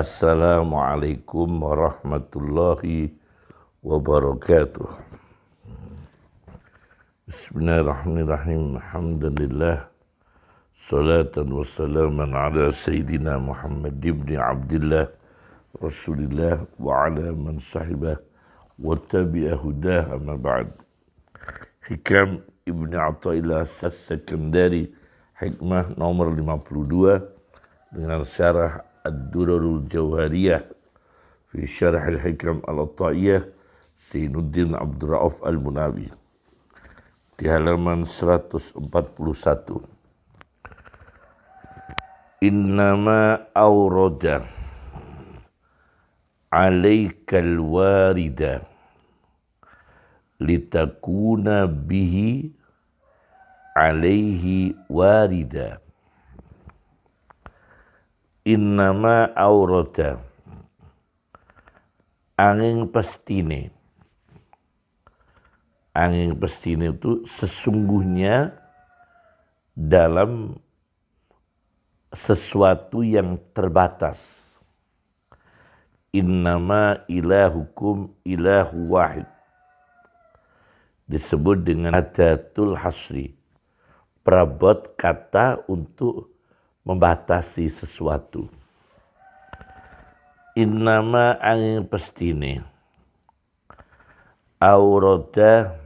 Assalamualaikum warahmatullahi wabarakatuh. Bismillahirrahmanirrahim. Alhamdulillah. Salatan wassalaman ala Sayyidina Muhammad ibn Abdillah Rasulillah wa ala man sahibah wa tabi'ah hudah amma ba'd. Hikam Ibn Athaillah As-Sakandari, hikmah nomor 52 dengan syarah Ad-Durarul Jawhariyah fi syarah al-hikam al-Athaiyah Zainuddin Abdul Rauf al-Munawi di halaman 141. Innama awrada alaikal warida litakuna bihi alaihi warida. Innama aurata angin pestine itu sesungguhnya dalam sesuatu yang terbatas. Innama ilahukum ilahu wahid disebut dengan adatul hasri, perabot kata untuk membatasi sesuatu. Innama angin pestine aurada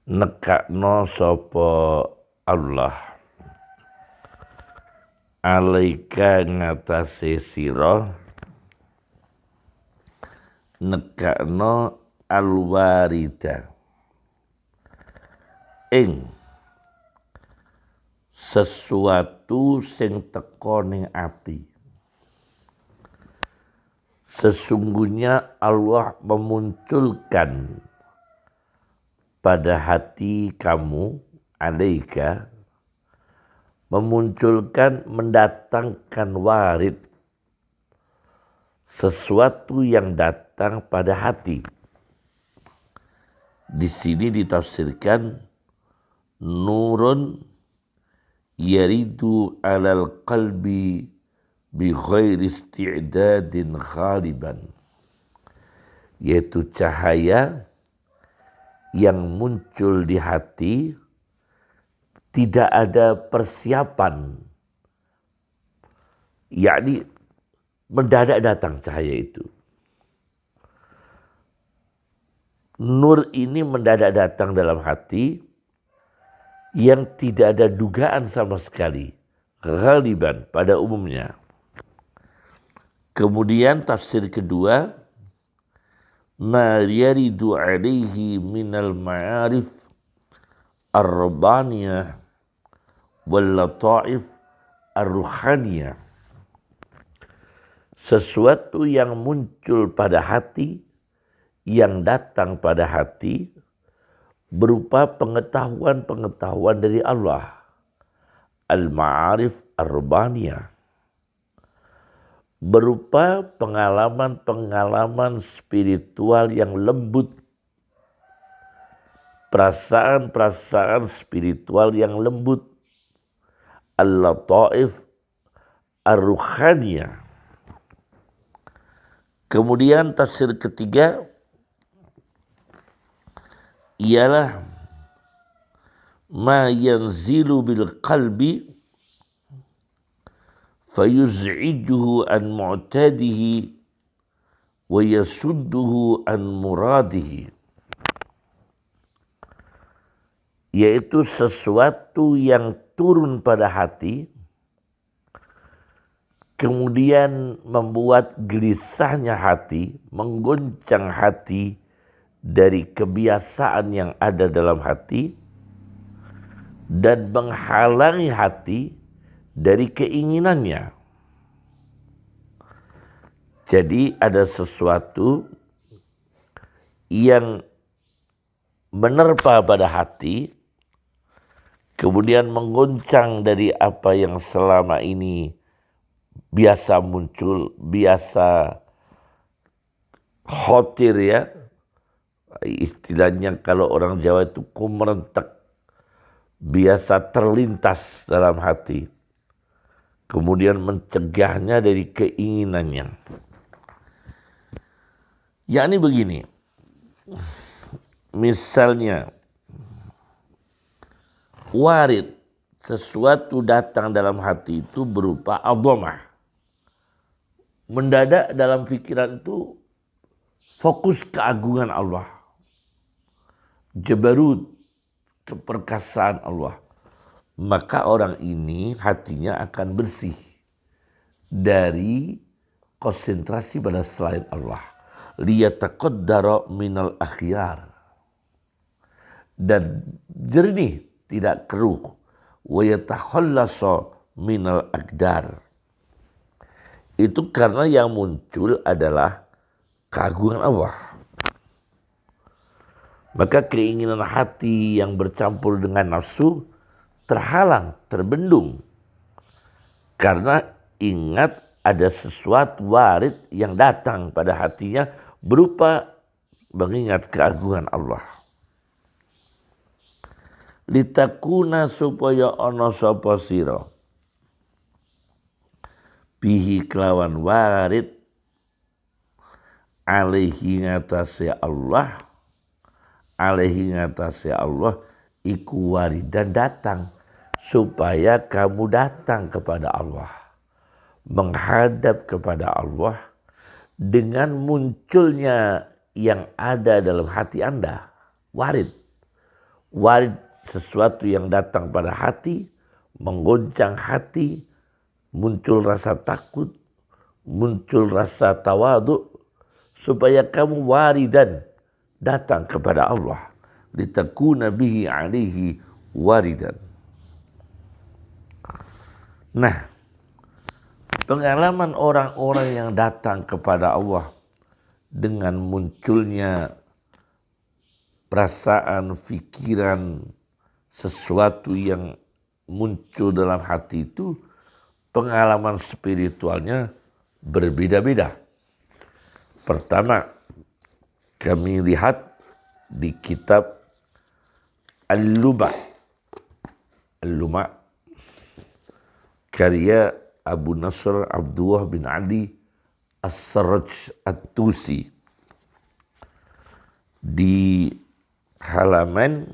nekakno sapa Allah alaika ngatasi sira nekakno alwarida ing sesuatu sing teko ning ati. Sesungguhnya Allah memunculkan pada hati kamu, alaika, memunculkan, mendatangkan warid, sesuatu yang datang pada hati. Di sini ditafsirkan nurun yaridu alal qalbi bi ghairi isti'dadin ghaliban, yaitu cahaya yang muncul di hati tidak ada persiapan, yakni mendadak datang cahaya itu. Nur ini mendadak datang dalam hati yang tidak ada dugaan sama sekali, ghaliban pada umumnya. Kemudian tafsir kedua, ma yaridu alaihi minal ma'arif ar-rabbaniyah wal lataif ar-ruhaniyah, sesuatu yang muncul pada hati, yang datang pada hati berupa pengetahuan-pengetahuan dari Allah, al-ma'arif ar-rabbaniyah, berupa pengalaman-pengalaman spiritual yang lembut, perasaan-perasaan spiritual yang lembut, al-lataif ar-ruhaniyah. Kemudian tafsir ketiga ialah ma yanzilu bil qalbi fayuz'ijuhu an mu'tadihi wa yasudduhu an muradihi, yaitu sesuatu yang turun pada hati kemudian membuat gelisahnya hati, menggoncang hati dari kebiasaan yang ada dalam hati dan menghalangi hati dari keinginannya. Jadi ada sesuatu yang menerpa pada hati, kemudian menggoncang dari apa yang selama ini biasa muncul, biasa khotir ya. Istilahnya kalau orang Jawa itu kumerentek, biasa terlintas dalam hati. kemudian mencegahnya dari keinginannya. Yakni begini, misalnya warid, sesuatu datang dalam hati itu berupa azamah. Mendadak dalam pikiran itu fokus keagungan Allah. Jabarut, keperkasaan Allah. Maka orang ini hatinya akan bersih dari konsentrasi pada selain Allah. Liyataqaddara minal akhyar. Dan jernih, tidak keruh. Wa yatakhallasa minal akdar. Itu karena yang muncul adalah keagungan Allah. Maka keinginan hati yang bercampur dengan nafsu terhalang, terbendung. Karena ingat ada sesuatu warid yang datang pada hatinya berupa mengingat keagungan Allah. Litakuna supaya ana sapa sira bihi kelawan warid alaihi ngatasé Allah, alaihi ngatasé Allah iku warid dan datang, supaya kamu datang kepada Allah, menghadap kepada Allah dengan munculnya yang ada dalam hati Anda. Warid sesuatu yang datang pada hati, menggoncang hati, muncul rasa takut, muncul rasa tawadhu, supaya kamu waridan, datang kepada Allah. Litakuna bihi alaihi waridan. Nah, pengalaman orang-orang yang datang kepada Allah dengan munculnya perasaan, pikiran, sesuatu yang muncul dalam hati itu, pengalaman spiritualnya berbeda-beda. Pertama, kami lihat di kitab Al-Luma' karya Abu Nasr Abdullah bin Ali As-Sarraj At-Tusi di halaman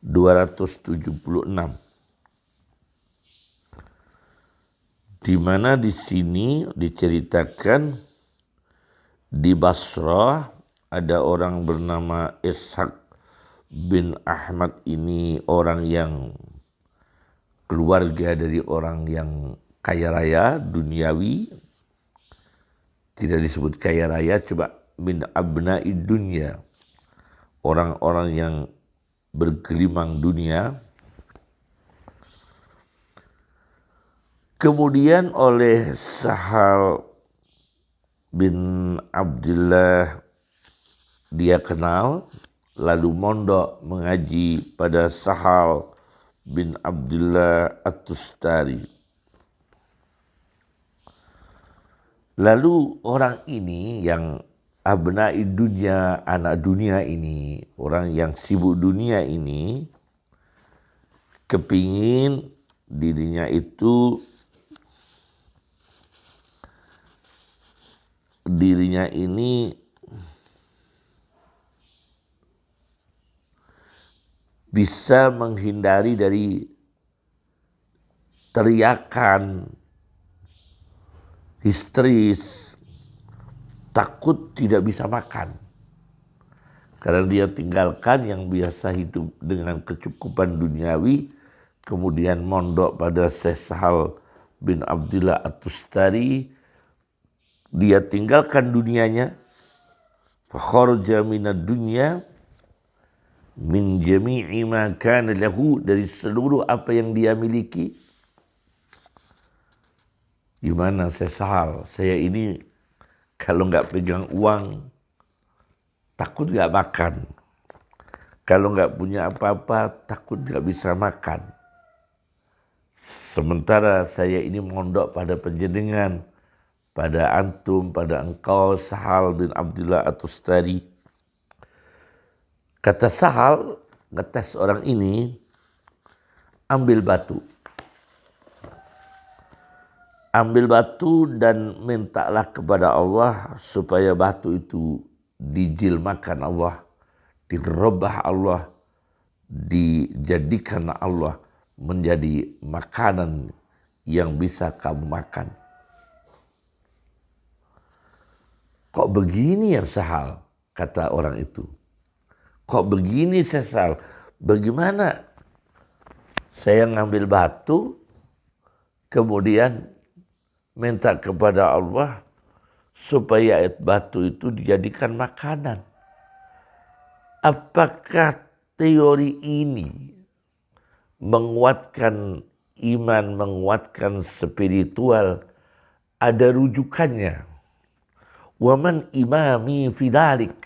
276, di mana di sini diceritakan di Basrah ada orang bernama Ishaq bin Ahmad. Ini orang yang keluarga dari orang yang kaya raya duniawi, tidak disebut kaya raya, coba min abna'i dunya, orang-orang yang bergelimang dunia. Kemudian oleh Sahal bin Abdullah dia kenal, lalu mondok mengaji pada Sahal bin Abdullah At-Tustari. Lalu orang ini yang abna'i dunya, anak dunia ini, orang yang sibuk dunia ini, kepingin dirinya ini bisa menghindari dari teriakan histeris, takut tidak bisa makan. Karena dia tinggalkan yang biasa hidup dengan kecukupan duniawi, kemudian mondok pada Sahal bin Abdullah At-Tustari. Dia tinggalkan dunianya, fa kharaja minad dunya min jami'i ma kana lahu, dari seluruh apa yang dia miliki. Gimana Sahal, saya ini kalau nggak pegang uang takut nggak makan, kalau nggak punya apa-apa takut nggak bisa makan. Sementara saya ini mondok pada panjenengan, pada antum, pada engkau Sahal bin Abdullah At-Tustari. Kata Sahal, ngetes orang ini, ambil batu. Ambil batu dan mintalah kepada Allah supaya batu itu dijilmakan Allah, dirubah Allah, dijadikan Allah menjadi makanan yang bisa kamu makan. Kok begini ya Sahal, kata orang itu. Kok begini Sahal, bagaimana saya ngambil batu, kemudian minta kepada Allah supaya batu itu dijadikan makanan. Apakah teori ini menguatkan iman, menguatkan spiritual, ada rujukannya? Waman imami fidalik.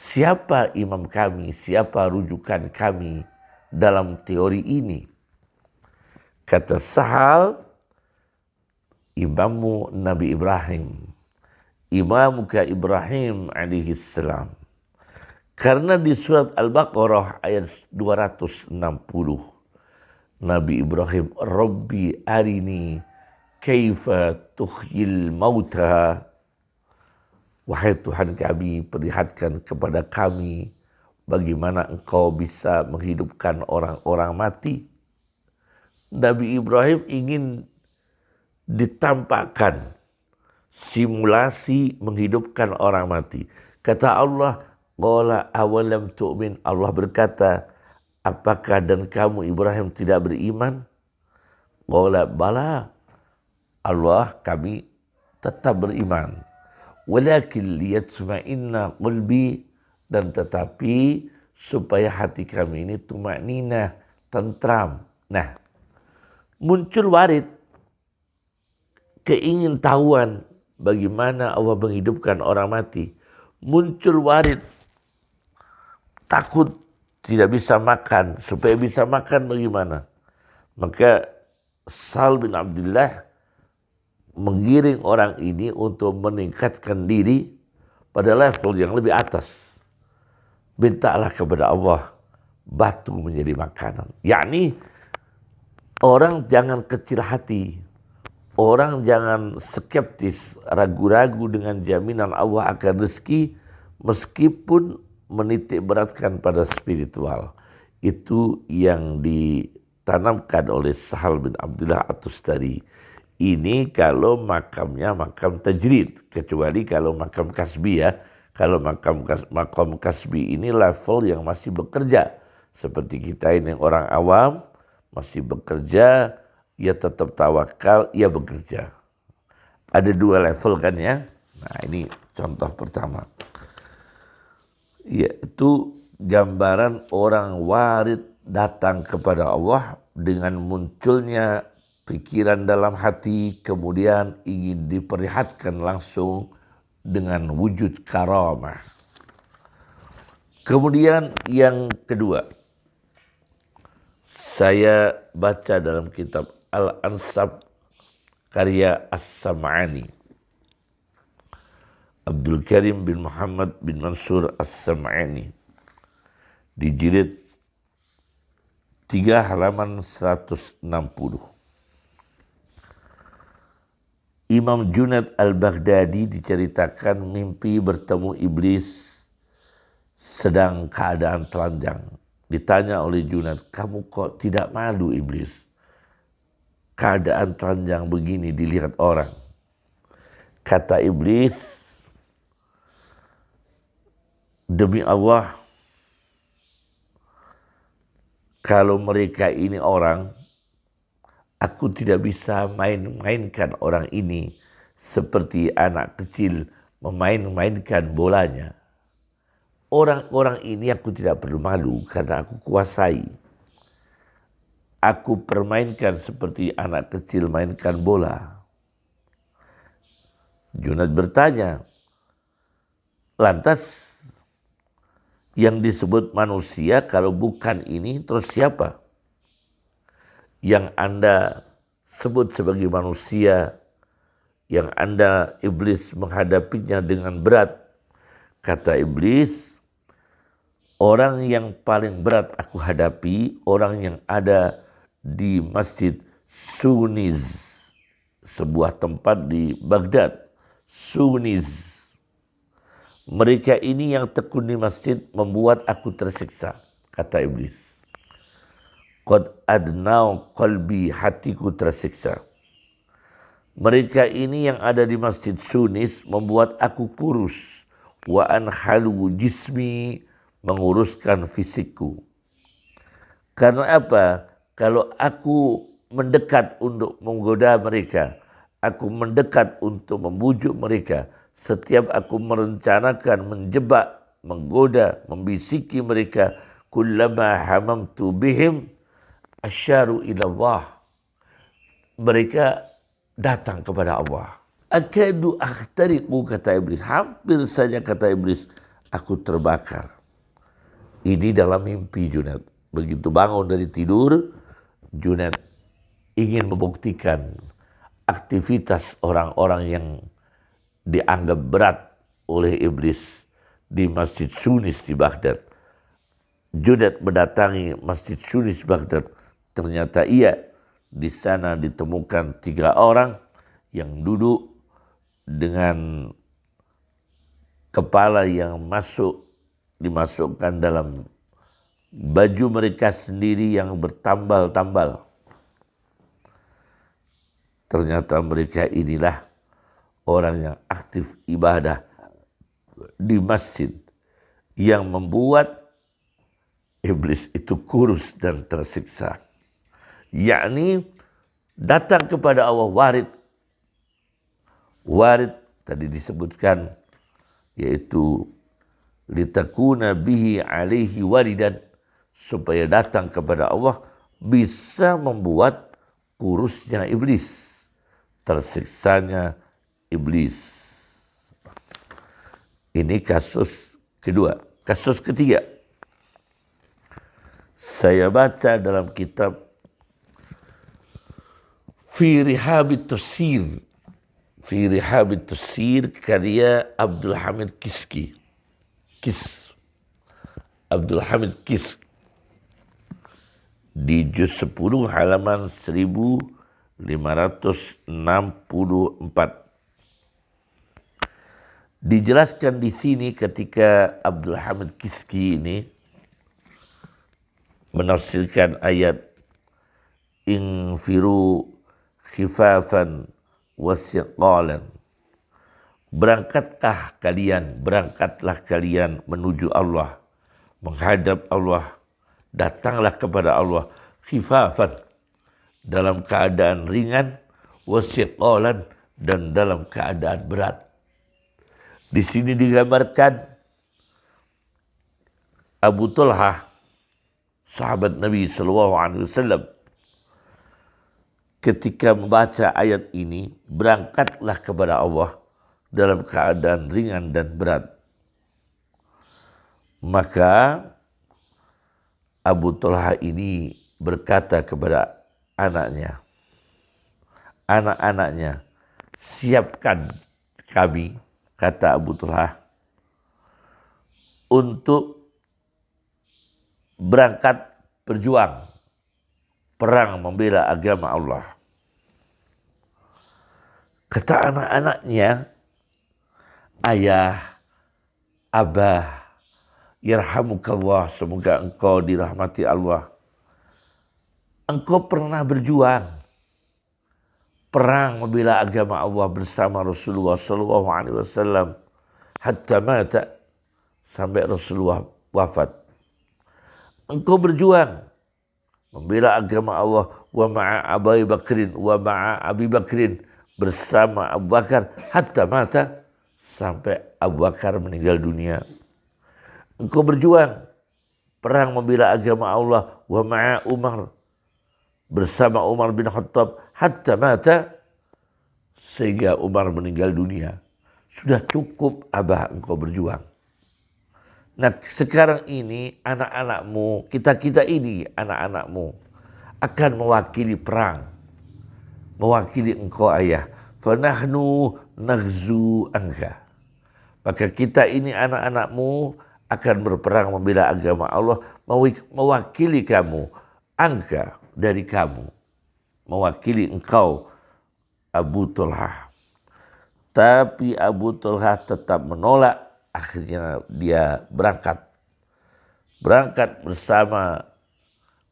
Siapa imam kami, siapa rujukan kami dalam teori ini? Kata Sahal, imammu Nabi Ibrahim. Imamuka Ibrahim alaihi salam. Karena di surat Al-Baqarah ayat 260, Nabi Ibrahim, Rabbi arini kaifa tuhyil mauta. Wahai Tuhan kami, perlihatkan kepada kami bagaimana engkau bisa menghidupkan orang-orang mati. Nabi Ibrahim ingin ditampakkan simulasi menghidupkan orang mati. Kata Allah, qala awalam tu'min. Allah berkata, apakah dan kamu Ibrahim tidak beriman? Qala bala. Allah, kami tetap beriman. Walakin liyatma'inna qalbi, dan tetapi supaya hati kami ini tumakninah, tentram. Nah, muncul warid keingintahuan bagaimana Allah menghidupkan orang mati. Muncul warid takut tidak bisa makan. Supaya bisa makan bagaimana? Maka Sahal bin Abdullah menggiring orang ini untuk meningkatkan diri pada level yang lebih atas. Mintalah kepada Allah batu menjadi makanan. Yakni orang jangan kecil hati. Orang jangan skeptis, ragu-ragu dengan jaminan Allah akan rezeki meskipun menitik beratkan pada spiritual. Itu yang ditanamkan oleh Sahal bin Abdullah At-Tustari. Ini kalau makamnya makam tajrid, kecuali kalau makam kasbi ya. Kalau makam kasbi ini level yang masih bekerja. Seperti kita ini orang awam, masih bekerja, ya tetap tawakal, ya bekerja. Ada dua level kan ya. Nah ini contoh pertama. Yaitu gambaran orang warid datang kepada Allah dengan munculnya pikiran dalam hati, kemudian ingin diperlihatkan langsung dengan wujud karamah. Kemudian yang kedua, saya baca dalam kitab Al-Ansab karya As-Sam'ani. Abdul Karim bin Muhammad bin Mansur As-Sam'ani. Di jilid 3 halaman 160. Imam Junaid al-Baghdadi diceritakan mimpi bertemu iblis sedang keadaan telanjang. Ditanya oleh Junaid, kamu kok tidak malu iblis? Keadaan telanjang begini dilihat orang. Kata iblis, demi Allah, kalau mereka ini orang, aku tidak bisa main-mainkan orang ini seperti anak kecil memain-mainkan bolanya. Orang-orang ini aku tidak perlu malu karena aku kuasai. Aku permainkan seperti anak kecil mainkan bola. Junaid bertanya, lantas yang disebut manusia kalau bukan ini terus siapa? Yang Anda sebut sebagai manusia, yang Anda iblis menghadapinya dengan berat. Kata iblis, orang yang paling berat aku hadapi, orang yang ada di Masjid Suniz, sebuah tempat di Baghdad. Suniz. Mereka ini yang tekun di masjid membuat aku tersiksa, kata iblis. Qad adnau qalbi, hatiku tersiksa. Mereka ini yang ada di Masjid Sunis membuat aku kurus. Wa anhalu jismi, menguruskan fisikku. Karena apa? Kalau aku mendekat untuk menggoda mereka, aku mendekat untuk membujuk mereka, setiap aku merencanakan, menjebak, menggoda, membisiki mereka, kullama hamamtu bihim asyaru ila Allah. Mereka datang kepada Allah. Akadu akhtariqu, kata iblis. Hampir saja, kata iblis, aku terbakar. Ini dalam mimpi Junaid. Begitu bangun dari tidur, Junaid ingin membuktikan aktivitas orang-orang yang dianggap berat oleh iblis di Masjid Sunis di Baghdad. Junaid mendatangi Masjid Sunis Baghdad. Ternyata di sana ditemukan 3 orang yang duduk dengan kepala yang dimasukkan dalam baju mereka sendiri yang bertambal-tambal. Ternyata mereka inilah orang yang aktif ibadah di masjid yang membuat iblis itu kurus dan tersiksa. Yakni datang kepada Allah warid. Warid tadi disebutkan yaitu litakuna bihi alaihi waridan, supaya datang kepada Allah bisa membuat kurusnya iblis, tersiksanya iblis. Ini kasus kedua. Kasus ketiga, saya baca dalam kitab Fi Rihabit Tafsir karya Abdul Hamid Abdul Hamid Kis di juz 10 halaman 1564. Dijelaskan di sini ketika Abdul Hamid Kiski ini menafsirkan ayat infiru khifafan wasiqalan. Berangkatlah kalian menuju Allah, menghadap Allah, datanglah kepada Allah khifafan, dalam keadaan ringan, wasiqalan, dan dalam keadaan berat. Di sini digambarkan Abu Talhah, sahabat Nabi SAW, ketika membaca ayat ini, berangkatlah kepada Allah dalam keadaan ringan dan berat. Maka Abu Talhah ini berkata kepada anak-anaknya, siapkan kami, kata Abu Talhah, untuk berangkat berjuang, perang membela agama Allah. Kata anak-anaknya, ayah, abah, yarhamukallah, semoga engkau dirahmati Allah. Engkau pernah berjuang, perang membela agama Allah bersama Rasulullah SAW hatta mata, sampai Rasulullah wafat. Engkau berjuang membela agama Allah wa ma'a Abi Bakrin, bersama Abu Bakar hatta mata, sampai Abu Bakar meninggal dunia. Engkau berjuang perang membela agama Allah wa ma'a Umar, bersama Umar bin Khattab hatta mata, sehingga Umar meninggal dunia. Sudah cukup abah engkau berjuang. Nah sekarang ini anak-anakmu, kita ini anak-anakmu akan mewakili perang, mewakili engkau ayah. Fanahnu naghzu anka, maka kita ini anak-anakmu akan berperang membela agama Allah, mewakili kamu, angka dari kamu, mewakili engkau Abu Talhah. Tapi Abu Talhah tetap menolak, akhirnya dia berangkat bersama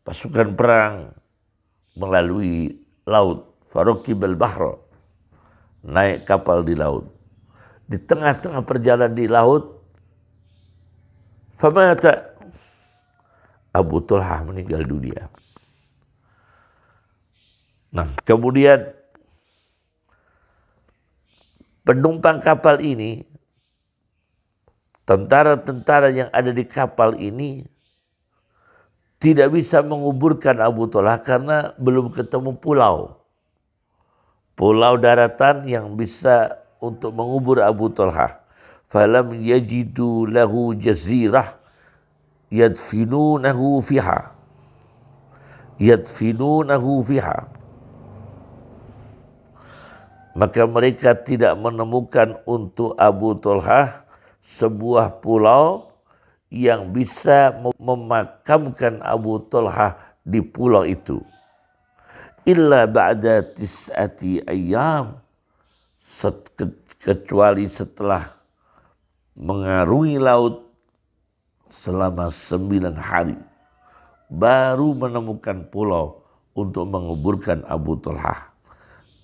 pasukan perang melalui laut, farokibal bahra, naik kapal di laut. Di tengah-tengah perjalanan di laut, famata, Abu Talhah meninggal dunia. Nah, kemudian penumpang kapal ini, tentara-tentara yang ada di kapal ini tidak bisa menguburkan Abu Talhah karena belum ketemu pulau daratan yang bisa untuk mengubur Abu Talhah. Falam yajidu lahu jazirah yadfinunahu fiha. Maka mereka tidak menemukan untuk Abu Talhah sebuah pulau yang bisa memakamkan Abu Talhah di pulau itu. Illa ba'da tis'ati ayyam, kecuali setelah mengarungi laut selama 9 hari, baru menemukan pulau untuk menguburkan Abu Talhah.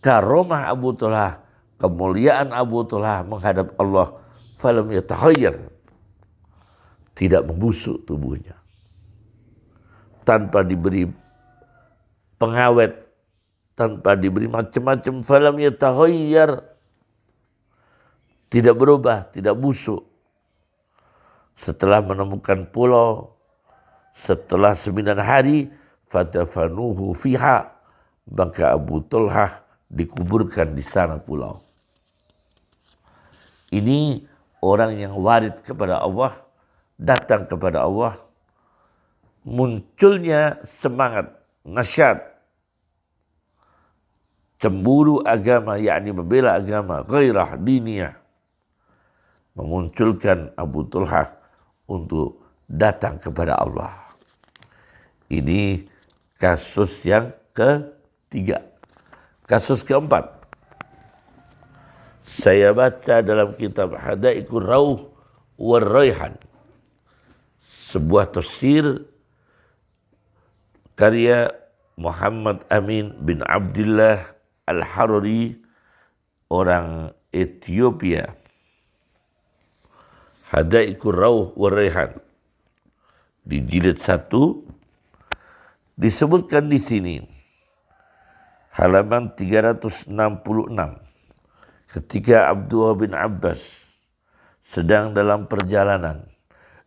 Karomah Abu Talhah, kemuliaan Abu Talhah menghadap Allah, falam yatahayyar, tidak membusuk tubuhnya, tanpa diberi pengawet, tanpa diberi macam-macam, falam yatahayyar, tidak berubah, tidak busuk. Setelah menemukan pulau, setelah 9 hari, fadafanuhu fiha, maka Abu Talhah dikuburkan di sana pulau. Ini orang yang warid kepada Allah, datang kepada Allah, munculnya semangat, nasyat, cemburu agama, yakni membela agama, ghairah diniyah, memunculkan Abu Talhah untuk datang kepada Allah. Ini kasus yang ketiga. Kasus keempat, saya baca dalam kitab Hadaiqur Rauh war Raihan, sebuah tafsir karya Muhammad Amin bin Abdullah Al-Harari, orang Ethiopia. Hadaiqur Rauh war Raihan di jilid 1 disebutkan di sini, halaman 366, ketika Abdullah bin Abbas sedang dalam perjalanan.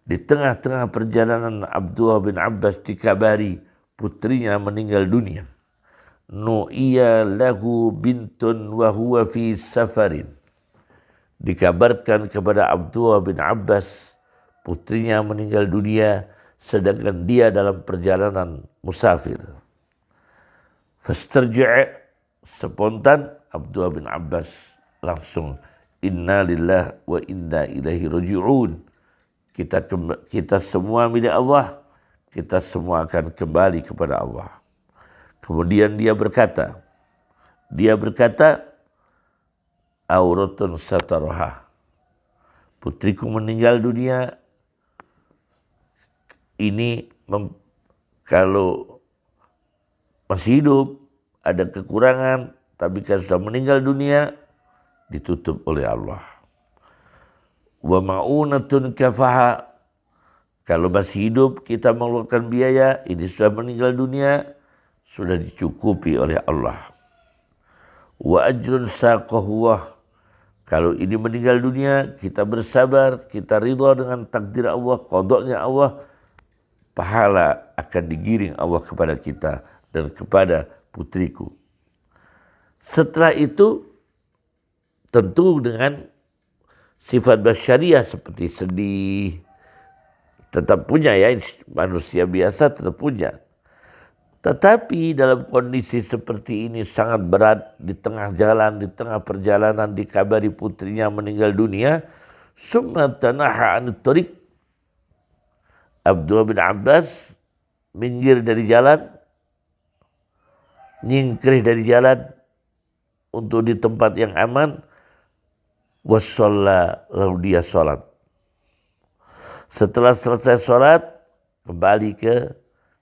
Di tengah-tengah perjalanan Abdullah bin Abbas dikabari putrinya meninggal dunia. Nu'iya lahu bintun wa huwa fi safarin. Dikabarkan kepada Abdullah bin Abbas putrinya meninggal dunia sedangkan dia dalam perjalanan musafir. Fastarja', spontan Abdullah bin Abbas langsung, inna lillah wa inna ilaihi raji'un. Kita semua milik Allah, kita semua akan kembali kepada Allah. Kemudian dia berkata, auratun sataraha, putriku meninggal dunia. Ini kalau masih hidup ada kekurangan, tapi kalau sudah meninggal dunia ditutup oleh Allah. Wa ma'unatun kafaha, kalau masih hidup kita mengeluarkan biaya, ini sudah meninggal dunia sudah dicukupi oleh Allah. Wa ajrun saqahuwah, kalau ini meninggal dunia kita bersabar, kita ridha dengan takdir Allah, qadanya Allah, pahala akan digiring Allah kepada kita dan kepada putriku. Setelah itu tentu dengan sifat basyariah seperti sedih, tetap punya ya, manusia biasa tetap punya. Tetapi dalam kondisi seperti ini sangat berat, di tengah jalan, di tengah perjalanan dikabari putrinya meninggal dunia, summa tanaha anit thariq, Abdullah bin Abbas minggir dari jalan, nyingkrih dari jalan untuk di tempat yang aman, wassalla, lalu dia sholat. Setelah selesai sholat, kembali ke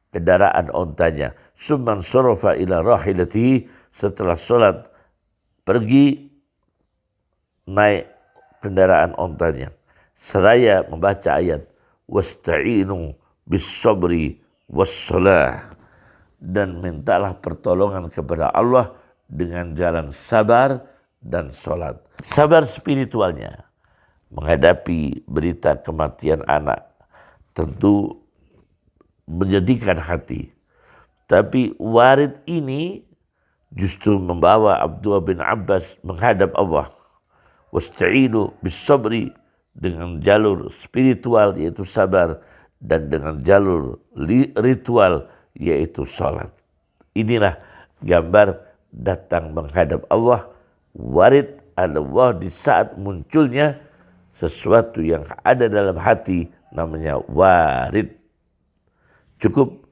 kendaraan ontanya. Summan sorofa ila rahilatihi, setelah sholat pergi naik kendaraan ontanya. Seraya membaca ayat wasta'inu bis sabri wassalah, dan mintalah pertolongan kepada Allah dengan jalan sabar dan sholat. Sabar spiritualnya menghadapi berita kematian anak tentu menjadikan hati. Tapi warid ini justru membawa Abdullah bin Abbas menghadap Allah. Wasta'inu bis sabri, dengan jalur spiritual yaitu sabar, dan dengan jalur ritual yaitu sholat. Inilah gambar datang menghadap Allah. Warid Allah di saat munculnya sesuatu yang ada dalam hati, namanya warid. Cukup.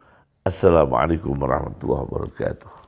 Assalamualaikum warahmatullahi wabarakatuh.